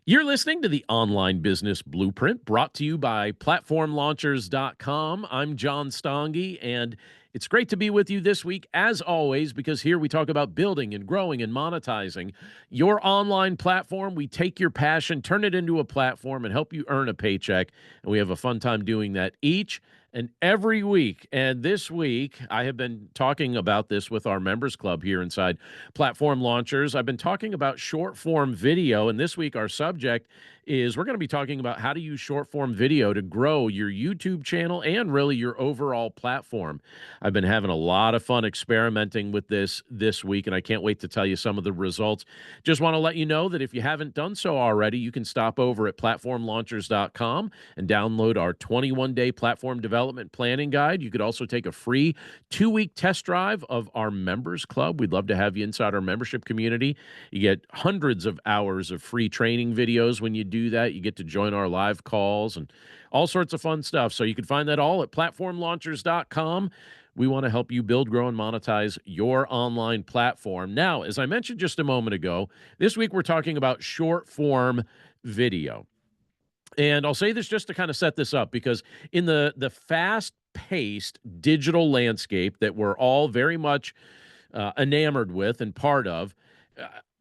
You're listening to the Online Business Blueprint brought to you by PlatformLaunchers.com. I'm John Stange, and it's great to be with you this week, as always, because here we talk about building and growing and monetizing your online platform. We take your passion, turn it into a platform, and help you earn a paycheck. And we have a fun time doing that each and every week. And this week, I have been talking about this with our members club here inside Platform Launchers. I've been talking about short form video, and this week our subject is we're going to be talking about how to use short form video to grow your YouTube channel and really your overall platform. I've been having a lot of fun experimenting with this week, and I can't wait to tell you some of the results. Just want to let you know that if you haven't done so already, you can stop over at platformlaunchers.com and download our 21-day platform development planning guide. You could also take a free 2-week test drive of our members club. We'd love to have you inside our membership community. You get hundreds of hours of free training videos when you do that. You get to join our live calls and all sorts of fun stuff. So you can find that all at platformlaunchers.com. We want to help you build, grow, and monetize your online platform. Now, as I mentioned just a moment ago, this week we're talking about short form video. And I'll say this just to kind of set this up, because in the fast-paced digital landscape that we're all very much enamored with and part of,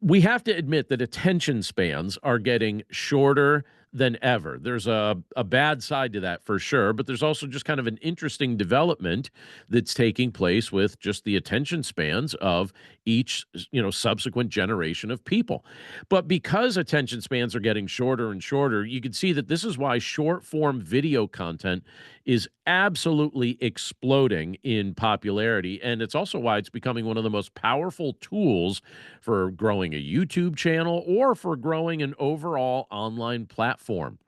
we have to admit that attention spans are getting shorter than ever. There's a bad side to that for sure, but there's also just kind of an interesting development that's taking place with just the attention spans of each, subsequent generation of people. But because attention spans are getting shorter and shorter, you can see that this is why short form video content is absolutely exploding in popularity. And it's also why it's becoming one of the most powerful tools for growing a YouTube channel or for growing an overall online platform.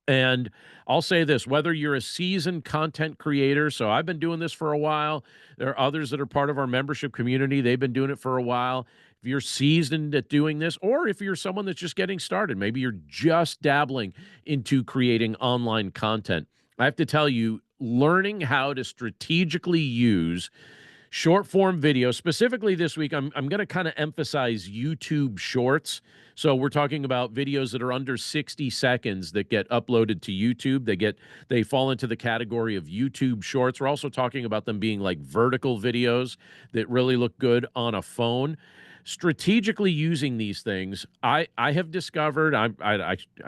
And I'll say this, whether you're a seasoned content creator, so I've been doing this for a while. There are others that are part of our membership community. They've been doing it for a while. If you're seasoned at doing this, or if you're someone that's just getting started, maybe you're just dabbling into creating online content, I have to tell you, learning how to strategically use short form video, specifically this week, I'm going to kind of emphasize YouTube Shorts. So we're talking about videos that are under 60 seconds that get uploaded to YouTube. They fall into the category of YouTube Shorts. We're also talking about them being like vertical videos that really look good on a phone. Strategically using these things, I have discovered, I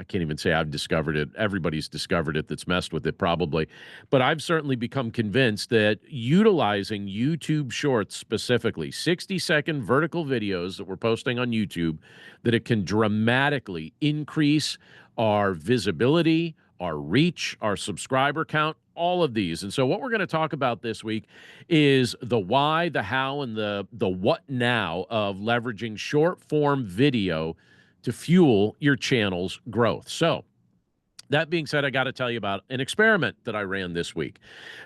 can't even say I've discovered it. Everybody's discovered it that's messed with it probably. But I've certainly become convinced that utilizing YouTube Shorts, specifically 60-second vertical videos that we're posting on YouTube, that it can dramatically increase our visibility, our reach, our subscriber count, all of these. And so what we're going to talk about this week is the why, the how, and the what now of leveraging short form video to fuel your channel's growth. So that being said, I got to tell you about an experiment that I ran this week.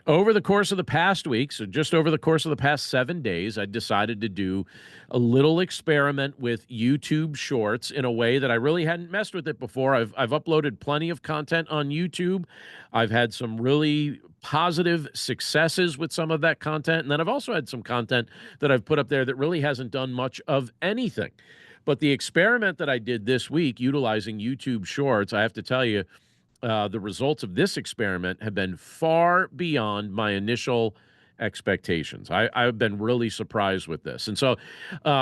Over the course of the past week, so just over the course of the past 7 days, I decided to do a little experiment with YouTube Shorts in a way that I really hadn't messed with it before. I've uploaded plenty of content on YouTube. I've had some really positive successes with some of that content, and then I've also had some content that I've put up there that really hasn't done much of anything. But the experiment that I did this week utilizing YouTube Shorts, I have to tell you, the results of this experiment have been far beyond my initial expectations. I've been really surprised with this. And so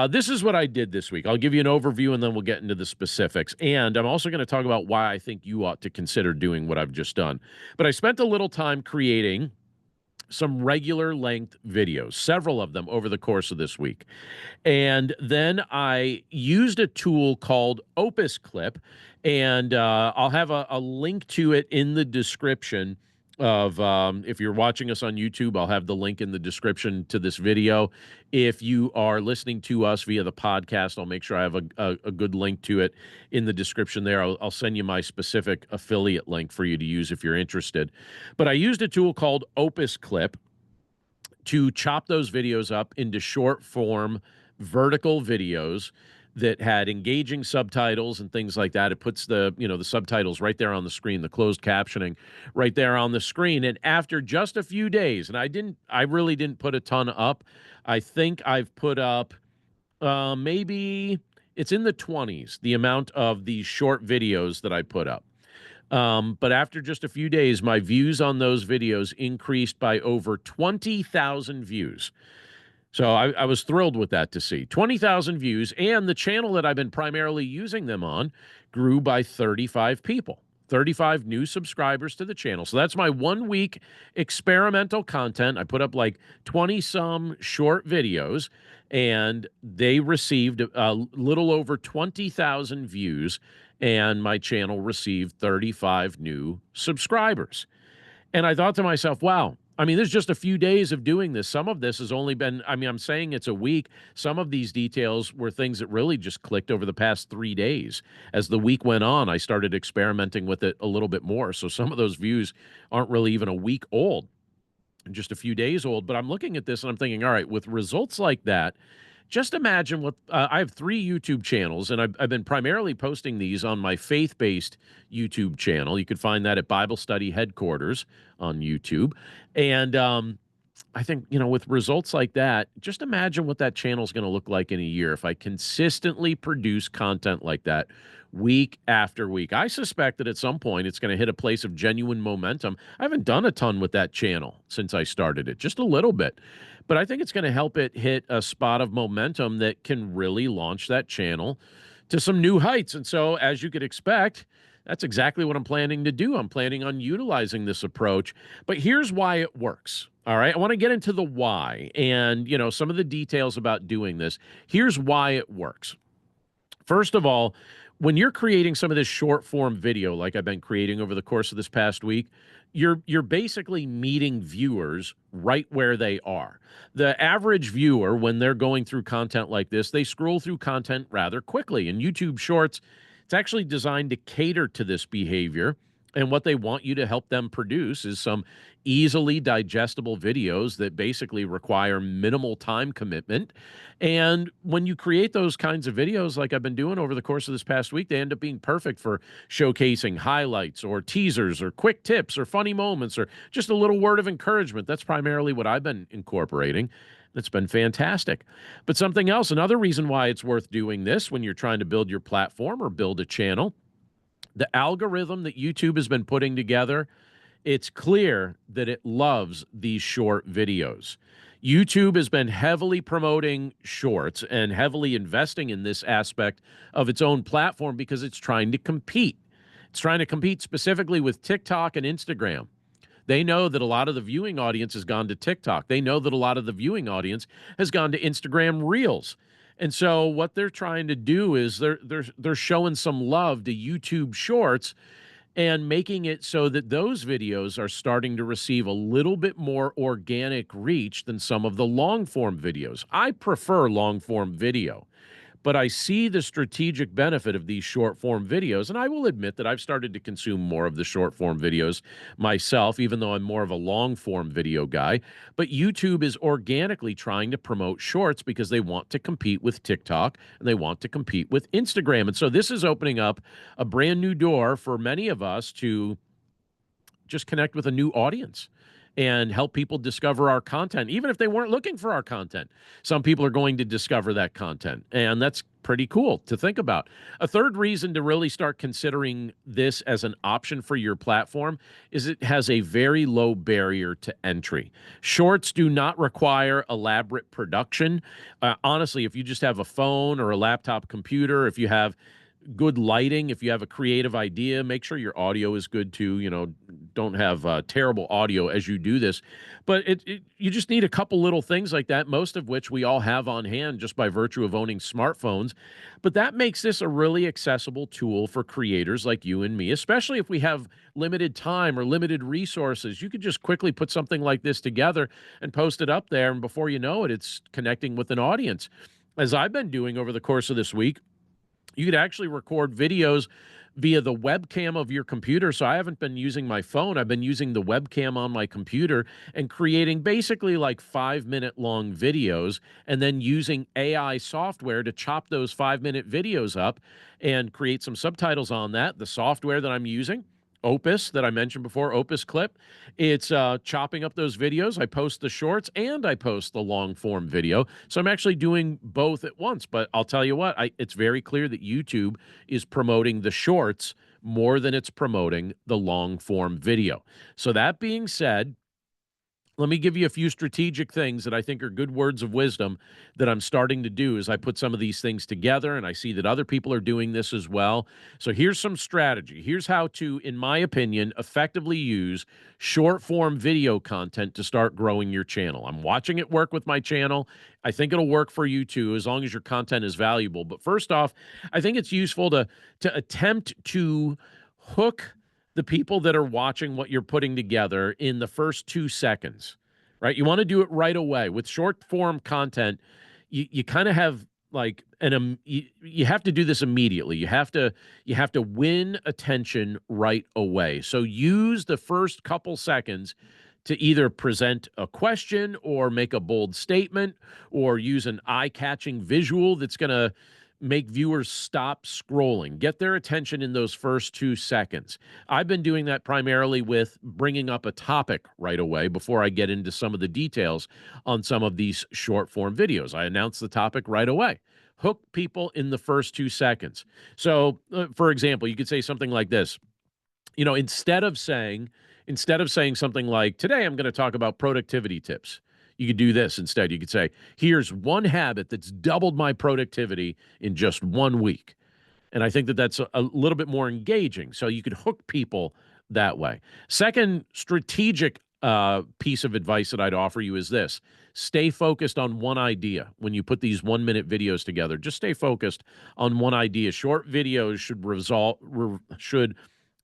this is what I did this week. I'll give you an overview and then we'll get into the specifics. And I'm also going to talk about why I think you ought to consider doing what I've just done. But I spent a little time creating some regular length videos, several of them over the course of this week. And then I used a tool called Opus Clip, and I'll have a link to it in the description of, if you're watching us on YouTube, I'll have the link in the description to this video. If you are listening to us via the podcast, I'll make sure I have a good link to it in the description there. I'll send you my specific affiliate link for you to use if you're interested. But I used a tool called Opus Clip to chop those videos up into short form vertical videos that had engaging subtitles and things like that. It puts the subtitles right there on the screen, the closed captioning right there on the screen. And after just a few days, and I really didn't put a ton up. I think I've put up maybe it's in the 20s, the amount of these short videos that I put up. But after just a few days, my views on those videos increased by over 20,000 views. So I was thrilled with that to see 20,000 views, and the channel that I've been primarily using them on grew by 35 people, 35 new subscribers to the channel. So that's my 1 week experimental content. I put up like 20 some short videos, and they received a little over 20,000 views, and my channel received 35 new subscribers. And I thought to myself, wow, I mean, there's just a few days of doing this. Some of this has only been, I mean, I'm saying it's a week. Some of these details were things that really just clicked over the past 3 days. As the week went on, I started experimenting with it a little bit more. So some of those views aren't really even a week old, just a few days old. But I'm looking at this and I'm thinking, all right, with results like that, just imagine what I have 3 YouTube channels, and I've been primarily posting these on my faith-based YouTube channel. You can find that at Bible Study Headquarters on YouTube. And I think, with results like that, just imagine what that channel is going to look like in a year if I consistently produce content like that week after week. I suspect that at some point it's going to hit a place of genuine momentum. I haven't done a ton with that channel since I started it, just a little bit. But I think it's going to help it hit a spot of momentum that can really launch that channel to some new heights. And so, as you could expect, that's exactly what I'm planning to do. I'm planning on utilizing this approach. But here's why it works. All right. I want to get into the why and, some of the details about doing this. Here's why it works. First of all, when you're creating some of this short form video like I've been creating over the course of this past week, you're basically meeting viewers right where they are. The average viewer, when they're going through content like this, they scroll through content rather quickly. And YouTube Shorts, it's actually designed to cater to this behavior. And what they want you to help them produce is some easily digestible videos that basically require minimal time commitment. And when you create those kinds of videos like I've been doing over the course of this past week, they end up being perfect for showcasing highlights or teasers or quick tips or funny moments or just a little word of encouragement. That's primarily what I've been incorporating. It's been fantastic. But something else, another reason why it's worth doing this when you're trying to build your platform or build a channel, the algorithm that YouTube has been putting together, it's clear that it loves these short videos. YouTube has been heavily promoting shorts and heavily investing in this aspect of its own platform because it's trying to compete. It's trying to compete specifically with TikTok and Instagram. They know that a lot of the viewing audience has gone to TikTok. They know that a lot of the viewing audience has gone to Instagram Reels. And so what they're trying to do is they're showing some love to YouTube Shorts and making it so that those videos are starting to receive a little bit more organic reach than some of the long-form videos. I prefer long-form video, but I see the strategic benefit of these short-form videos, and I will admit that I've started to consume more of the short-form videos myself, even though I'm more of a long-form video guy. But YouTube is organically trying to promote shorts because they want to compete with TikTok, and they want to compete with Instagram. And so this is opening up a brand new door for many of us to just connect with a new audience and help people discover our content, even if they weren't looking for our content. Some people are going to discover that content, and that's pretty cool to think about. A third reason to really start considering this as an option for your platform is it has a very low barrier to entry. Shorts do not require elaborate production. Honestly, if you just have a phone or a laptop computer, if you have good lighting, if you have a creative idea, make sure your audio is good too. Don't have terrible audio as you do this. But you just need a couple little things like that, most of which we all have on hand just by virtue of owning smartphones. But that makes this a really accessible tool for creators like you and me, especially if we have limited time or limited resources. You could just quickly put something like this together and post it up there, and before you know it, it's connecting with an audience. As I've been doing over the course of this week, you could actually record videos via the webcam of your computer. So I haven't been using my phone. I've been using the webcam on my computer and creating basically like 5-minute long videos and then using AI software to chop those 5-minute videos up and create some subtitles on that. The software that I'm using Opus that I mentioned before, Opus Clip. It's chopping up those videos. I post the shorts and I post the long form video. So I'm actually doing both at once. But I'll tell you what, it's very clear that YouTube is promoting the shorts more than it's promoting the long form video. So that being said, let me give you a few strategic things that I think are good words of wisdom that I'm starting to do as I put some of these things together, and I see that other people are doing this as well. So here's some strategy. Here's how to, in my opinion, effectively use short form video content to start growing your channel. I'm watching it work with my channel. I think it'll work for you too, as long as your content is valuable. But first off, I think it's useful to attempt to hook the people that are watching what you're putting together in the first 2 seconds, right? You want to do it right away. With short form content, you kind of have like you have to do this immediately. You have to win attention right away. So use the first couple seconds to either present a question or make a bold statement or use an eye-catching visual that's going to make viewers stop scrolling. Get their attention in those first 2 seconds. I've been doing that primarily with bringing up a topic right away before I get into some of the details on some of these short form videos. I announce the topic right away. Hook people in the first 2 seconds. So, for example, you could say something like this. Instead of saying something like, today I'm going to talk about productivity tips, you could do this instead. You could say, here's one habit that's doubled my productivity in just 1 week. And I think that that's a little bit more engaging. So you could hook people that way. Second strategic piece of advice that I'd offer you is this. Stay focused on one idea when you put these 1-minute videos together. Just stay focused on one idea. Short videos should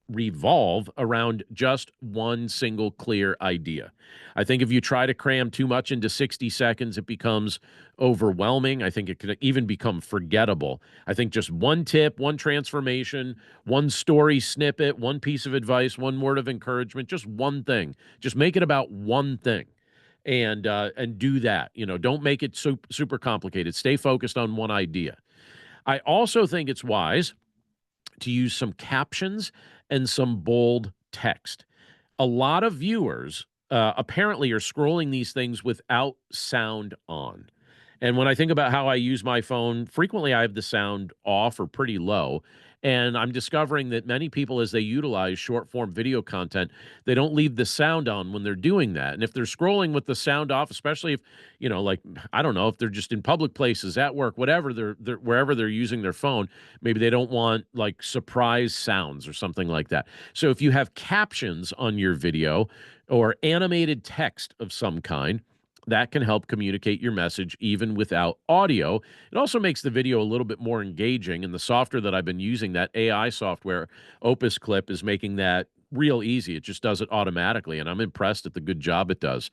revolve around just one single clear idea. I think if you try to cram too much into 60 seconds, it becomes overwhelming. I think it could even become forgettable. I think just one tip, one transformation, one story snippet, one piece of advice, one word of encouragement, just one thing. Just make it about one thing. And do that. Don't make it super complicated. Stay focused on one idea. I also think it's wise to use some captions and some bold text. A lot of viewers apparently are scrolling these things without sound on. And when I think about how I use my phone, frequently I have the sound off or pretty low. And I'm discovering that many people, as they utilize short form video content, they don't leave the sound on when they're doing that. And if they're scrolling with the sound off, especially if, like, I don't know, if they're just in public places, at work, whatever, they're wherever they're using their phone, maybe they don't want like surprise sounds or something like that. So if you have captions on your video or animated text of some kind, that can help communicate your message even without audio. It also makes the video a little bit more engaging, and the software that I've been using, that AI software, Opus Clip, is making that real easy. It just does it automatically, and I'm impressed at the good job it does.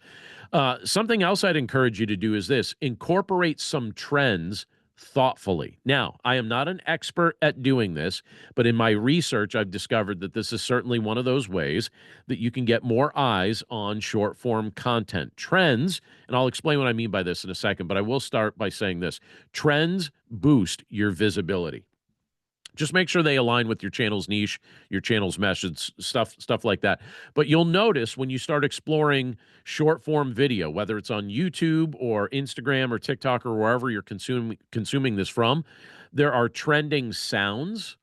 Something else I'd encourage you to do is this: incorporate some trends thoughtfully. Now, I am not an expert at doing this, but in my research, I've discovered that this is certainly one of those ways that you can get more eyes on short form content. Trends, and I'll explain what I mean by this in a second, but I will start by saying this: trends boost your visibility. Just make sure they align with your channel's niche, your channel's message, stuff like that. But you'll notice when you start exploring short form video, whether it's on YouTube or Instagram or TikTok or wherever you're consuming this from, there are trending sounds.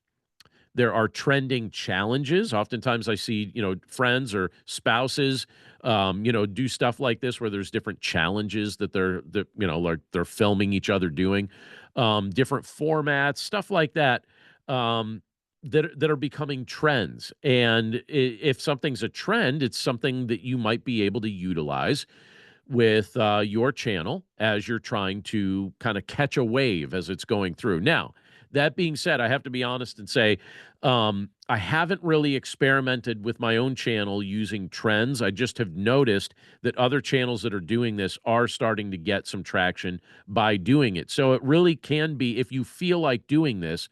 There are trending challenges. Oftentimes I see, friends or spouses, do stuff like this where there's different challenges that like they're filming each other doing, different formats, stuff like that. That are becoming trends. And if something's a trend, it's something that you might be able to utilize with your channel as you're trying to kind of catch a wave as it's going through. Now, that being said, I have to be honest and say I haven't really experimented with my own channel using trends. I just have noticed that other channels that are doing this are starting to get some traction by doing it. So it really can be, if you feel like doing this,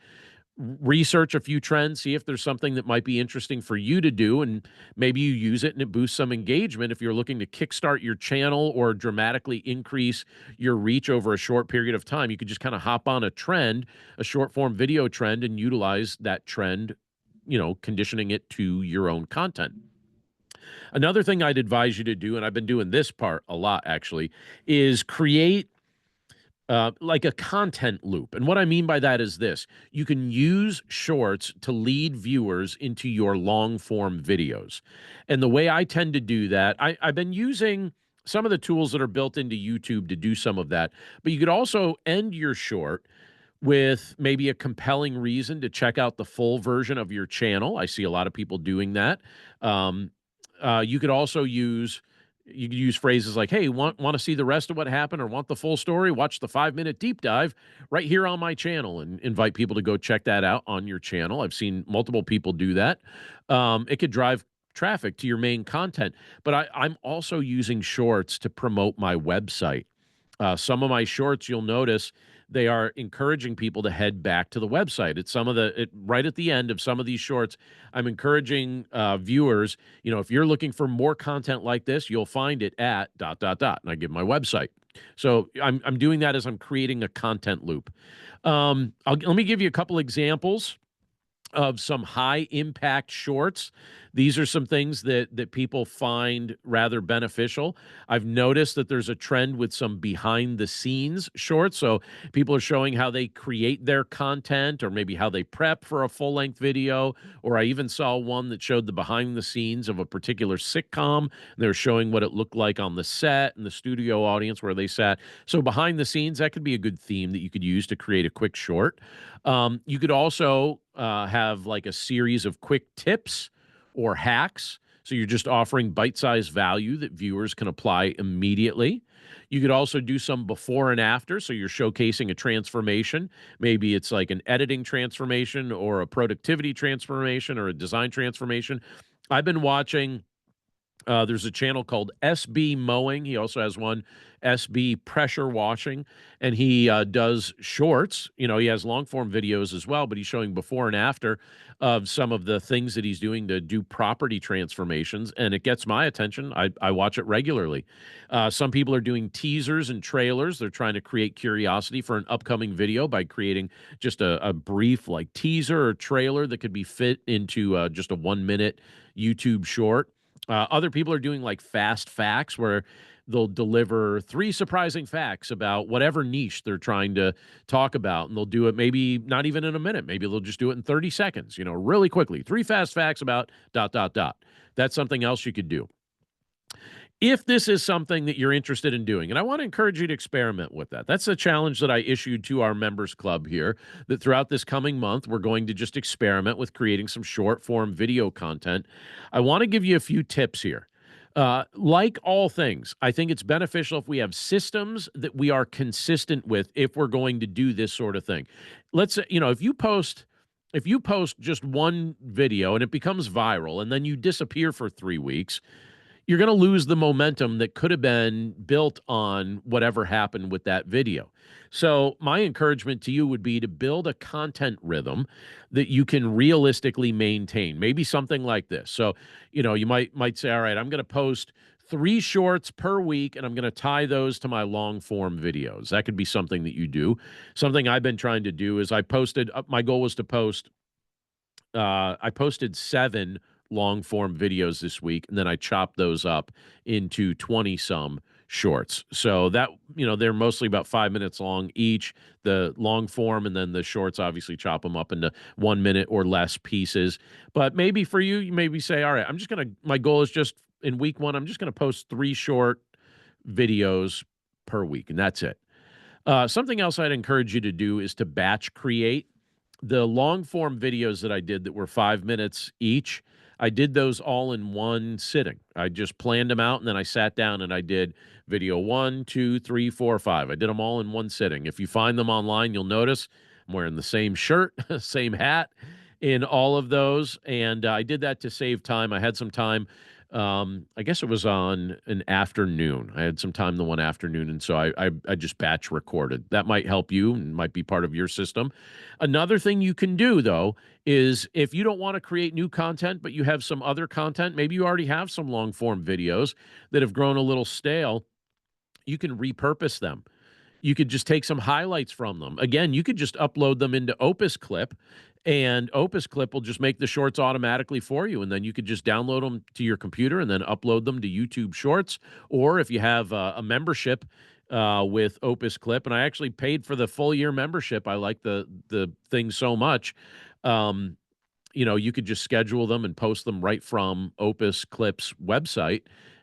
research a few trends, see if there's something that might be interesting for you to do, and maybe you use it and it boosts some engagement. If you're looking to kickstart your channel or dramatically increase your reach over a short period of time, you could just kind of hop on a trend, a short form video trend, and utilize that trend conditioning it to your own content. Another thing I'd advise you to do, and I've been doing this part a lot actually, is create like a content loop. And what I mean by that is this: you can use shorts to lead viewers into your long form videos. And the way I tend to do that, I've been using some of the tools that are built into YouTube to do some of that, but you could also end your short with maybe a compelling reason to check out the full version of your channel. I see a lot of people doing that. Um, you could also use phrases like, "Hey, want to see the rest of what happened or want the full story? Watch the 5 minute deep dive right here on my channel," and invite people to go check that out on your channel. I've seen multiple people do that. It could drive traffic to your main content, but I'm also using shorts to promote my website. Some of my shorts, you'll notice, they are encouraging people to head back to the website. It's right at the end of some of these shorts. I'm encouraging viewers, if you're looking for more content like this, you'll find it at dot dot dot, and I give my website. So I'm doing that as I'm creating a content loop. Let me give you a couple examples of some high impact shorts. These are some things that people find rather beneficial. I've noticed that there's a trend with some behind the scenes shorts. So people are showing how they create their content or maybe how they prep for a full length video. Or I even saw one that showed the behind the scenes of a particular sitcom. They're showing what it looked like on the set and the studio audience where they sat. So behind the scenes, that could be a good theme that you could use to create a quick short. You could also have like a series of quick tips or hacks. So you're just offering bite-sized value that viewers can apply immediately. You could also do some before and after. So you're showcasing a transformation. Maybe it's like an editing transformation or a productivity transformation or a design transformation. I've been watching there's a channel called SB Mowing. He also has one, SB Pressure Washing, and he does shorts. He has long form videos as well, but he's showing before and after of some of the things that he's doing to do property transformations, and it gets my attention. I watch it regularly. Some people are doing teasers and trailers. They're trying to create curiosity for an upcoming video by creating just a brief like teaser or trailer that could be fit into just a 1 minute YouTube short. Other people are doing like fast facts where they'll deliver 3 surprising facts about whatever niche they're trying to talk about. And they'll do it maybe not even in a minute. Maybe they'll just do it in 30 seconds, really quickly. 3 fast facts about dot, dot, dot. That's something else you could do. If this is something that you're interested in doing, and I want to encourage you to experiment with that. That's a challenge that I issued to our members club here, that throughout this coming month, we're going to just experiment with creating some short form video content. I want to give you a few tips here. Like all things, I think it's beneficial if we have systems that we are consistent with if we're going to do this sort of thing. Let's say, if you post just one video and it becomes viral and then you disappear for 3 weeks, you're going to lose the momentum that could have been built on whatever happened with that video. So my encouragement to you would be to build a content rhythm that you can realistically maintain. Maybe something like this. So, you might say, all right, I'm going to post 3 shorts per week, and I'm going to tie those to my long form videos. That could be something that you do. Something I've been trying to do is my goal was to I posted 7 long form videos this week, and then I chopped those up into 20 some shorts. So that, they're mostly about 5 minutes long each, the long form, and then the shorts obviously chop them up into 1 minute or less pieces. But maybe for you, you maybe say, all right, my goal is just in week 1, I'm just going to post 3 short videos per week, and that's it. Something else I'd encourage you to do is to batch create. The long form videos that I did that were 5 minutes each, I did those all in one sitting. I just planned them out, and then I sat down and I did video 1, 2, 3, 4, 5. I did them all in one sitting. If you find them online, you'll notice I'm wearing the same shirt, same hat in all of those, and I did that to save time. I had some time. I guess it was on an afternoon. I had some time the one afternoon, and so I just batch recorded. That might help you and might be part of your system. Another thing you can do, though, is if you don't want to create new content, but you have some other content, maybe you already have some long form videos that have grown a little stale, you can repurpose them. You could just take some highlights from them. Again, you could just upload them into Opus Clip And Opus Clip will just make the shorts automatically for you, and then you could just download them to your computer and then upload them to YouTube Shorts. Or if you have a membership with Opus Clip, and I actually paid for the full year membership. I like the thing so much. Um, you could just schedule them and post them right from Opus Clip's website,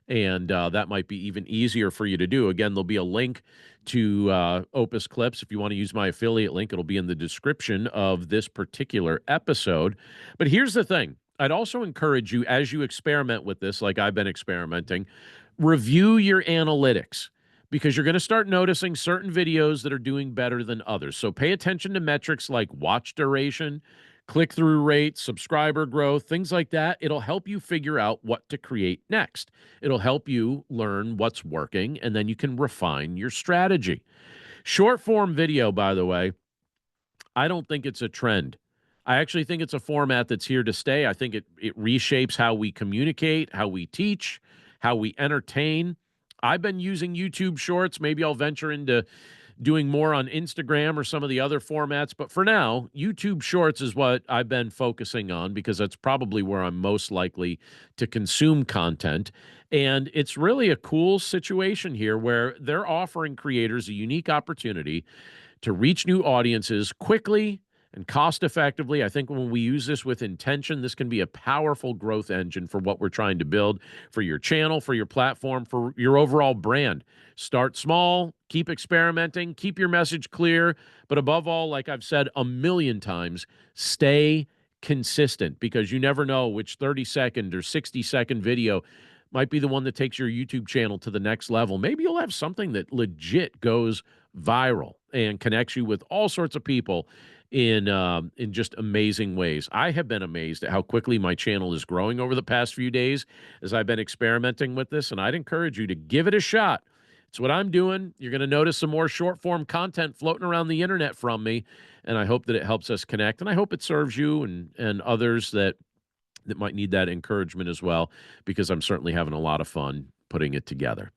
and that might be even easier for you to do. Again, there'll be a link to Opus Clips. If you want to use my affiliate link, it'll be in the description of this particular episode. But here's the thing. I'd also encourage you, as you experiment with this, like I've been experimenting, review your analytics, because you're going to start noticing certain videos that are doing better than others. So pay attention to metrics like watch duration, click-through rate, subscriber growth, things like that. It'll help you figure out what to create next. It'll help you learn what's working, and then you can refine your strategy. Short-form video, by the way, I don't think it's a trend. I actually think it's a format that's here to stay. I think it reshapes how we communicate, how we teach, how we entertain. I've been using YouTube Shorts. Maybe I'll venture into doing more on Instagram or some of the other formats. But for now, YouTube Shorts is what I've been focusing on, because that's probably where I'm most likely to consume content. And it's really a cool situation here where they're offering creators a unique opportunity to reach new audiences quickly and cost effectively. I think when we use this with intention, this can be a powerful growth engine for what we're trying to build for your channel, for your platform, for your overall brand. Start small, keep experimenting, keep your message clear, but above all, like I've said a million times, stay consistent, because you never know which 30-second or 60-second video might be the one that takes your YouTube channel to the next level. Maybe you'll have something that legit goes viral and connects you with all sorts of people in just amazing ways. I have been amazed at how quickly my channel is growing over the past few days as I've been experimenting with this, and I'd encourage you to give it a shot. It's what I'm doing. You're going to notice some more short-form content floating around the internet from me, and I hope that it helps us connect, and I hope it serves you and others that might need that encouragement as well, because I'm certainly having a lot of fun putting it together.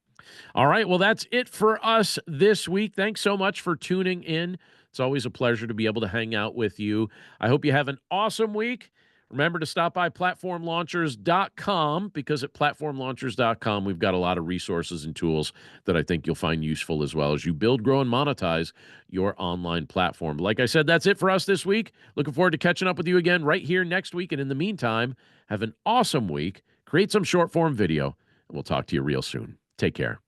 All right, well, that's it for us this week. Thanks so much for tuning in. It's always a pleasure to be able to hang out with you. I hope you have an awesome week. Remember to stop by platformlaunchers.com, because at platformlaunchers.com, we've got a lot of resources and tools that I think you'll find useful as well as you build, grow, and monetize your online platform. Like I said, that's it for us this week. Looking forward to catching up with you again right here next week. And in the meantime, have an awesome week. Create some short-form video, and we'll talk to you real soon. Take care.